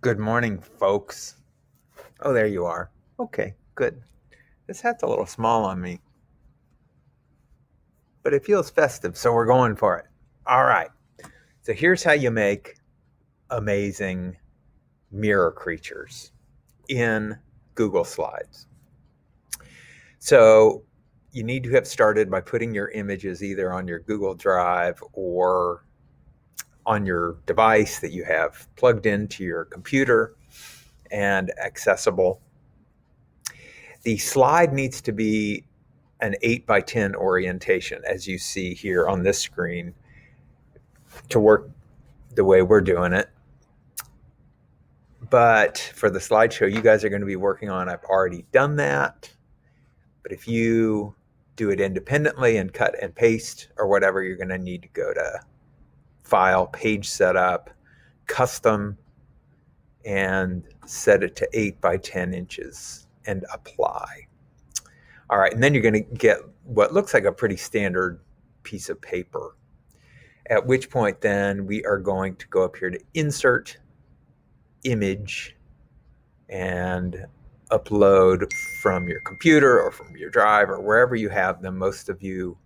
Good morning, folks. Oh, there you are. Okay, good. This hat's a little small on me, but it feels festive, so we're going for it. All right. So here's how you make amazing mirror creatures in Google Slides. So you need to have started by putting your images either on your Google Drive or on your device that you have plugged into your computer and accessible. The slide needs to be an 8 by 10 orientation, as you see here on this screen, to work the way we're doing it. But for the slideshow you guys are going to be working on, I've already done that. But if you do it independently and cut and paste or whatever, you're going to need to go to File, Page Setup, Custom, and set it to 8 by 10 inches and apply. All right, and then you're going to get what looks like a pretty standard piece of paper. At which point then we are going to go up here to Insert, Image, and upload from your computer or from your drive or wherever you have them. Most of you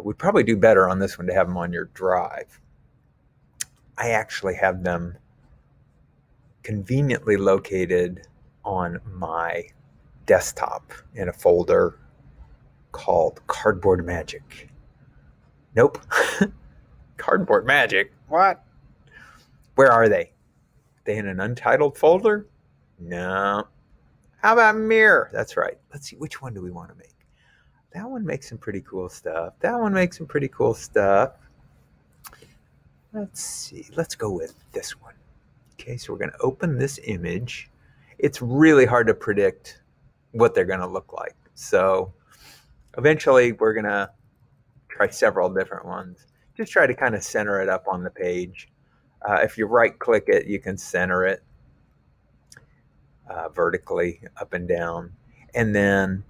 would probably do better on this one to have them on your drive. I actually have them conveniently located on my desktop in a folder called Cardboard Magic. Nope. Cardboard Magic? What? Where are they? They in an untitled folder? No. How about mirror? That's right. Let's see, which one do we want to make? That one makes some pretty cool stuff. That one makes some pretty cool stuff. Let's see. Let's go with this one. Okay, so we're going to open this image. It's really hard to predict what they're going to look like. So eventually we're going to try several different ones. Just try to kind of center it up on the page. If you right click it, you can center it vertically up and down. And then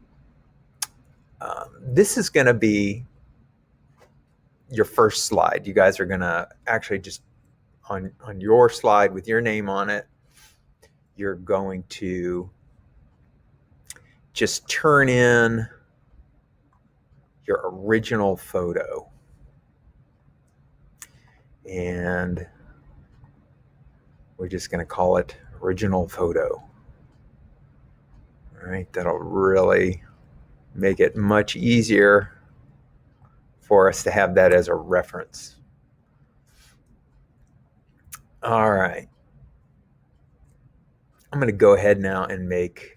this is going to be your first slide. You guys are going to actually just on your slide with your name on it, you're going to just turn in your original photo. And we're just going to call it original photo. All right, that'll really make it much easier for us to have that as a reference. All right. I'm going to go ahead now and make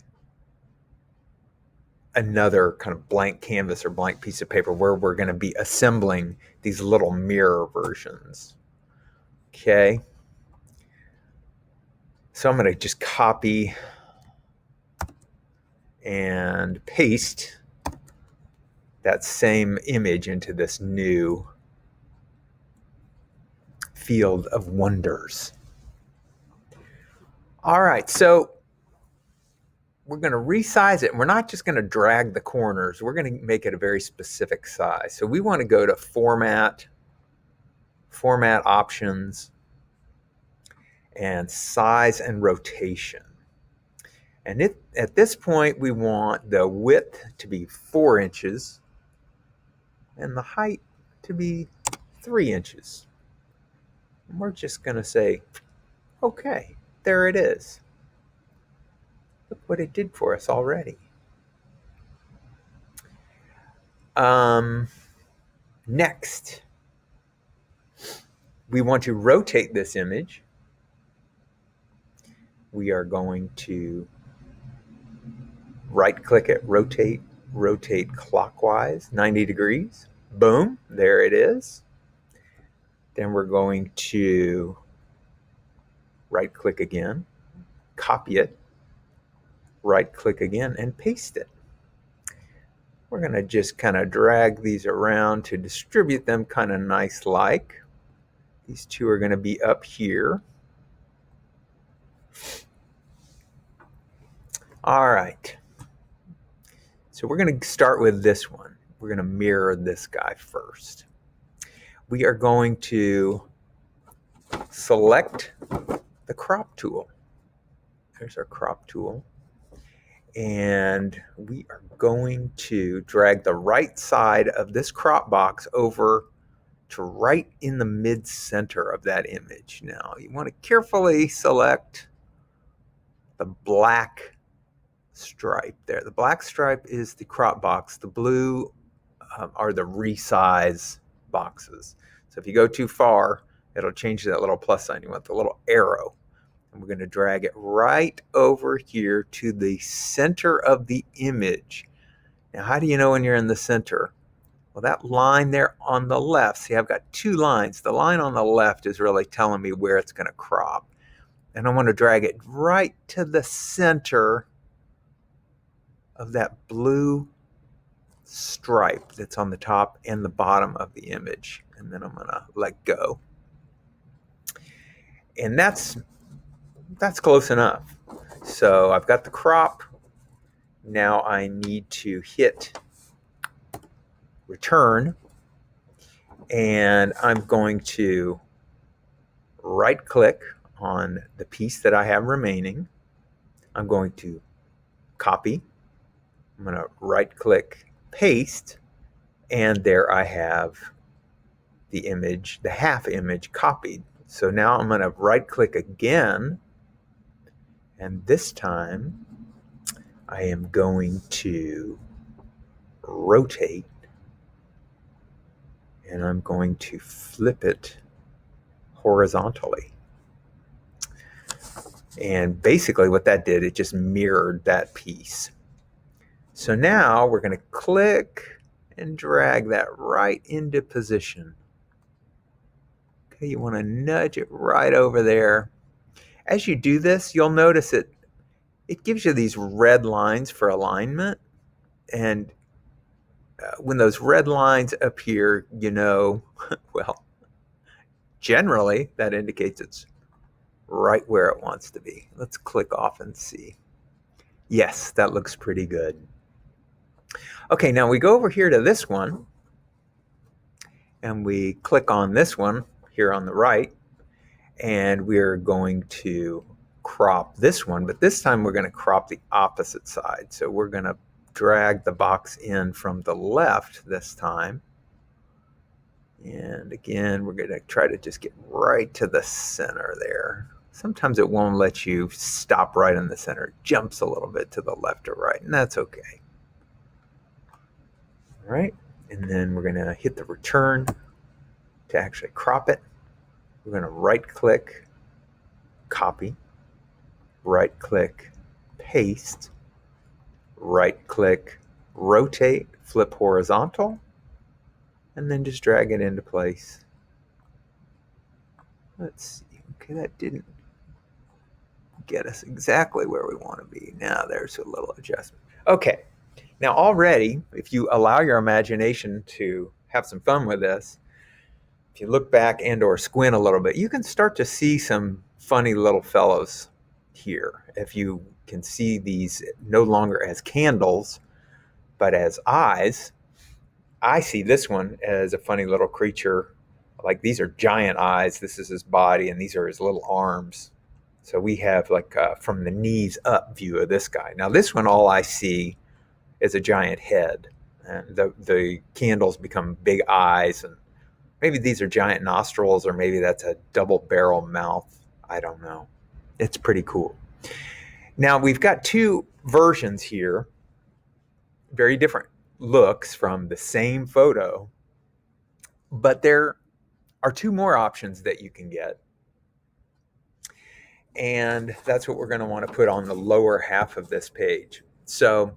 another kind of blank canvas or blank piece of paper where we're going to be assembling these little mirror versions. Okay. So I'm going to just copy and paste that same image into this new field of wonders. All right, so we're going to resize it. We're not just going to drag the corners. We're going to make it a very specific size. So we want to go to Format, Format Options, and Size and Rotation. And at this point, we want the width to be 4 inches and the height to be 3 inches. And we're just going to say, okay, there it is. Look what it did for us already. Next, we want to rotate this image. We are going to right-click it, rotate clockwise, 90 degrees. Boom, there it is. Then we're going to right-click again, copy it, right-click again, and paste it. We're going to just kind of drag these around to distribute them kind of nice-like. These two are going to be up here. All right. So we're going to start with this one. We're going to mirror this guy first. We are going to select the crop tool. There's our crop tool. And we are going to drag the right side of this crop box over to right in the mid-center of that image. Now, you want to carefully select the black stripe there. The black stripe is the crop box. The blue are the resize boxes. So if you go too far, it'll change that little plus sign. You want the little arrow. And we're going to drag it right over here to the center of the image. Now, how do you know when you're in the center? Well, that line there on the left, see, I've got two lines. The line on the left is really telling me where it's going to crop. And I want to drag it right to the center of that blue stripe that's on the top and the bottom of the image. And then I'm going to let go. And that's close enough. So I've got the crop. Now I need to hit return, and I'm going to right click on the piece that I have remaining. I'm going to copy. I'm going to right click, paste, and there I have the image, the half image copied. So now I'm going to right click again, and this time I am going to rotate, and I'm going to flip it horizontally. And basically what that did, it just mirrored that piece. So now we're going to click and drag that right into position. Okay, you want to nudge it right over there. As you do this, you'll notice it gives you these red lines for alignment. And when those red lines appear, you know, well, generally that indicates it's right where it wants to be. Let's click off and see. Yes, that looks pretty good. Okay, now we go over here to this one, and we click on this one here on the right, and we're going to crop this one, but this time we're going to crop the opposite side. So we're going to drag the box in from the left this time. And again, we're going to try to just get right to the center there. Sometimes it won't let you stop right in the center. It jumps a little bit to the left or right, and that's okay. All right, and then we're going to hit the return to actually crop it. We're going to right click, copy, right click, paste, right click, rotate, flip horizontal, and then just drag it into place. Let's see. Okay, that didn't get us exactly where we want to be. Now there's a little adjustment. Okay, now already, if you allow your imagination to have some fun with this, if you look back and or squint a little bit, you can start to see some funny little fellows here. If you can see these no longer as candles, but as eyes, I see this one as a funny little creature. Like, these are giant eyes. This is his body, and these are his little arms. So we have like from the knees up view of this guy. Now this one, all I see is a giant head, and the candles become big eyes, and maybe these are giant nostrils, or maybe that's a double barrel mouth. I don't know. It's pretty cool. Now we've got two versions here, very different looks from the same photo, but there are two more options that you can get. And that's what we're going to want to put on the lower half of this page. So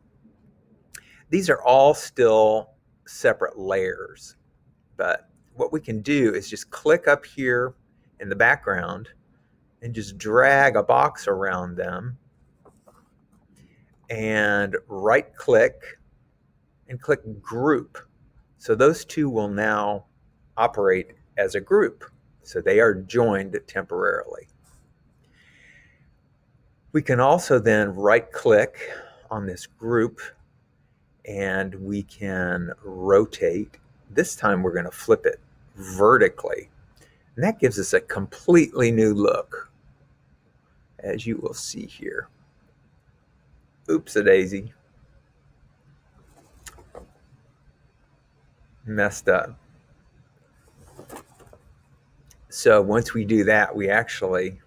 these are all still separate layers, but what we can do is just click up here in the background and just drag a box around them and right click and click group. So those two will now operate as a group. So they are joined temporarily. We can also then right click on this group and we can rotate. This time we're going to flip it vertically. And that gives us a completely new look. as you will see here. Oops-a-daisy. Messed up. So once we do that, we actually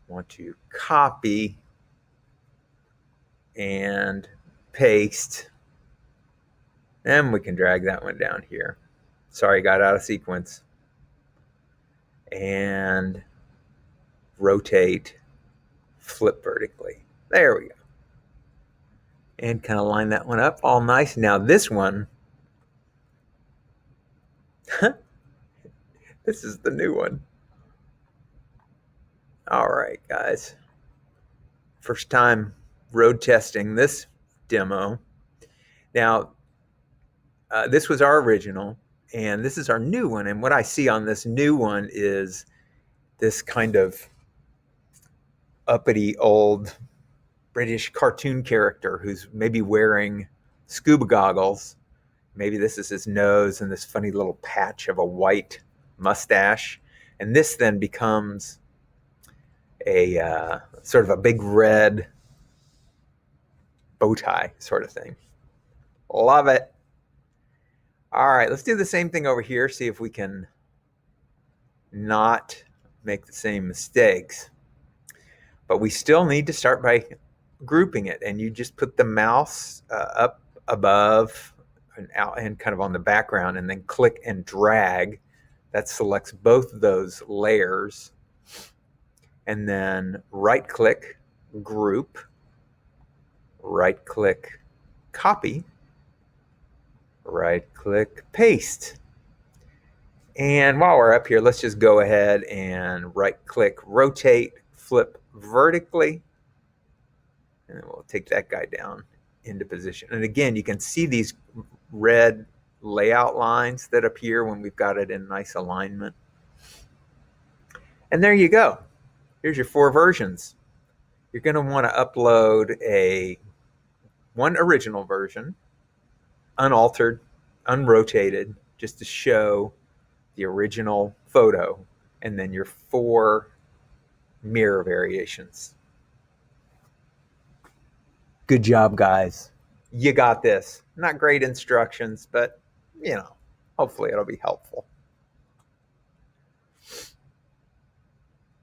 want to copy and paste, and we can drag that one down here. Sorry, got out of sequence. And rotate, flip vertically. There we go. And kind of line that one up all nice. Now this one, this is the new one. All right, guys. First time road testing this demo. Now, this was our original, and this is our new one. And what I see on this new one is this kind of uppity old British cartoon character who's maybe wearing scuba goggles. Maybe this is his nose and this funny little patch of a white mustache. And this then becomes a sort of a big red bow tie sort of thing. Love it. All right, let's do the same thing over here, see if we can not make the same mistakes. But we still need to start by grouping it, and you just put the mouse up above and out and kind of on the background, and then click and drag. That selects both of those layers, and then right click, group, right click, copy, right click, paste. And while we're up here, let's just go ahead and right click, rotate, flip vertically, and then we'll take that guy down into position. And again, you can see these red layout lines that appear when we've got it in nice alignment. And there you go. Here's your 4 versions. You're going to want to upload one original version, unaltered, unrotated, just to show the original photo, and then your 4 mirror variations. Good job, guys. You got this. Not great instructions, but, hopefully it'll be helpful.